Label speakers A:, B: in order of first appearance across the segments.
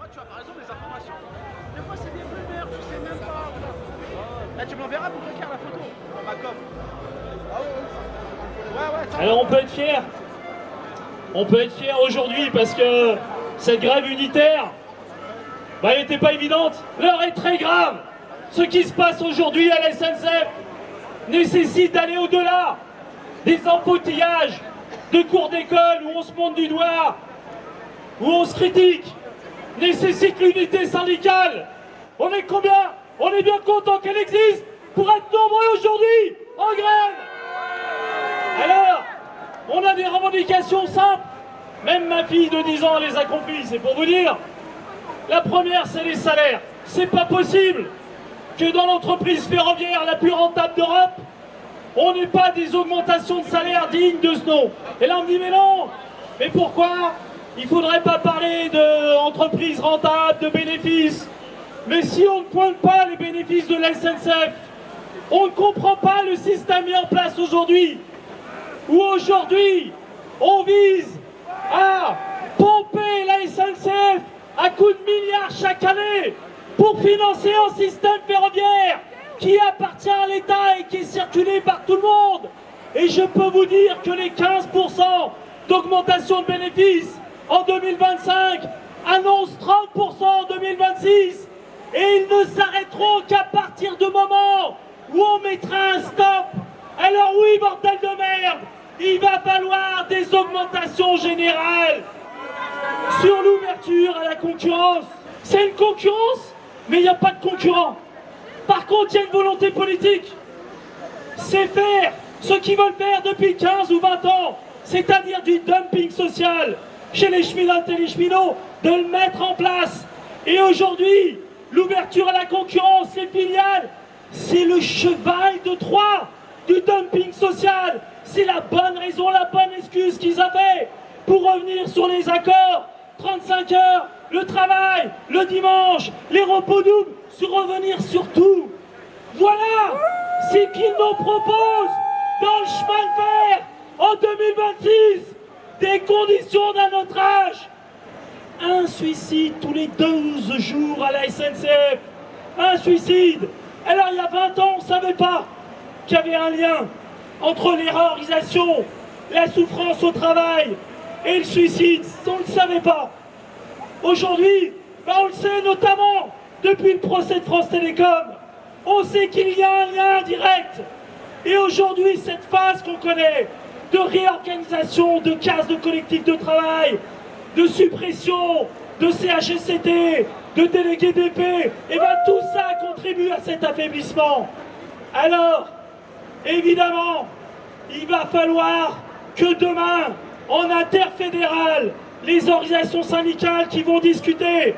A: fois, tu as par exemple des informations. Des fois, c'est des rumeurs, tu sais même pas. Là, tu me l'enverras pour cliquer la photo. Ma com. Ah ouais, ça.
B: Alors on peut être fier. On peut être fier aujourd'hui parce que cette grève unitaire, elle n'était pas évidente. L'heure est très grave. Ce qui se passe aujourd'hui à la SNCF nécessite d'aller au-delà des embouteillages de cours d'école où on se monte du doigt, où on se critique, nécessite l'unité syndicale. On est combien? On est bien content qu'elle existe pour être nombreux aujourd'hui en grève. Alors, on a des revendications simples. Même ma fille de 10 ans les a comprises, c'est pour vous dire. La première, c'est les salaires. C'est pas possible que dans l'entreprise ferroviaire la plus rentable d'Europe, on n'ait pas des augmentations de salaire dignes de ce nom. Et là, on me dit, mais non, mais pourquoi? Il faudrait pas parler d'entreprise rentable, de bénéfices. Mais si on ne pointe pas les bénéfices de la SNCF, on ne comprend pas le système mis en place aujourd'hui, où aujourd'hui, on vise à pomper la SNCF à coups de milliards chaque année pour financer un système ferroviaire qui appartient à l'État et qui est circulé par tout le monde. Et je peux vous dire que les 15% d'augmentation de bénéfices en 2025 annoncent 30% en 2026. Et ils ne s'arrêteront qu'à partir du moment où on mettra un stop. Alors oui, bordel de merde, il va falloir des augmentations générales sur l'ouverture à la concurrence. C'est une concurrence, mais il n'y a pas de concurrent. Par contre, il y a une volonté politique. C'est faire ce qu'ils veulent faire depuis 15 ou 20 ans, c'est-à-dire du dumping social chez les cheminotes et les cheminots, de le mettre en place. Et aujourd'hui, l'ouverture à la concurrence, les filiales, c'est le cheval de Troie du dumping social. C'est la bonne raison, la bonne excuse qu'ils avaient pour revenir sur les accords. 35 heures, le travail, le dimanche, les repos doubles, revenir sur tout. Voilà ce qu'ils nous proposent dans le chemin de fer en 2026. Des conditions d'un autre âge. Un suicide tous les 12 jours à la SNCF. Un suicide. Alors il y a 20 ans, on ne savait pas qu'il y avait un lien entre l'errorisation, la souffrance au travail et le suicide. On ne le savait pas. Aujourd'hui, on le sait notamment depuis le procès de France Télécom. On sait qu'il y a un lien direct. Et aujourd'hui, cette phase qu'on connaît de réorganisation, de casse de collectifs de travail, de suppression, de CHSCT, de délégués d'épée, et bien tout ça contribue à cet affaiblissement. Alors, évidemment, il va falloir que demain, en interfédéral, les organisations syndicales qui vont discuter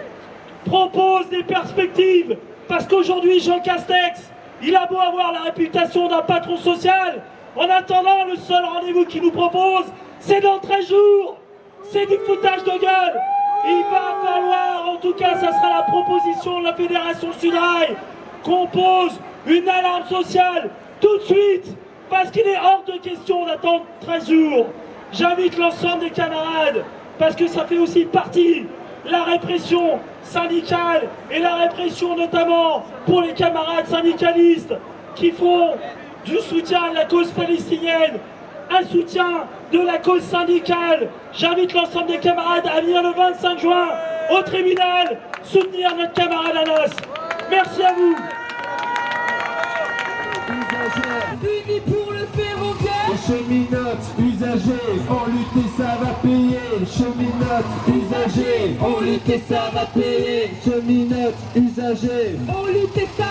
B: proposent des perspectives. Parce qu'aujourd'hui, Jean Castex, il a beau avoir la réputation d'un patron social, en attendant, le seul rendez-vous qu'il nous propose, c'est dans 13 jours. C'est du foutage de gueule. Il va falloir, en tout cas, ça sera la proposition de la Fédération Sudrail, qu'on pose une alarme sociale tout de suite, parce qu'il est hors de question d'attendre 13 jours. J'invite l'ensemble des camarades, parce que ça fait aussi partie la répression syndicale et la répression notamment pour les camarades syndicalistes qui font du soutien à la cause palestinienne, un soutien de la cause syndicale. J'invite l'ensemble des camarades à venir le 25 juin au tribunal soutenir notre camarade Anas. Merci à vous.
C: Unis pour le ferroviaire.
D: Cheminotes, usagers, en lutte ça va payer. Cheminotes, usagers,
C: On lutte et ça va payer.
D: cheminotes, usagers.
C: On lutte et ça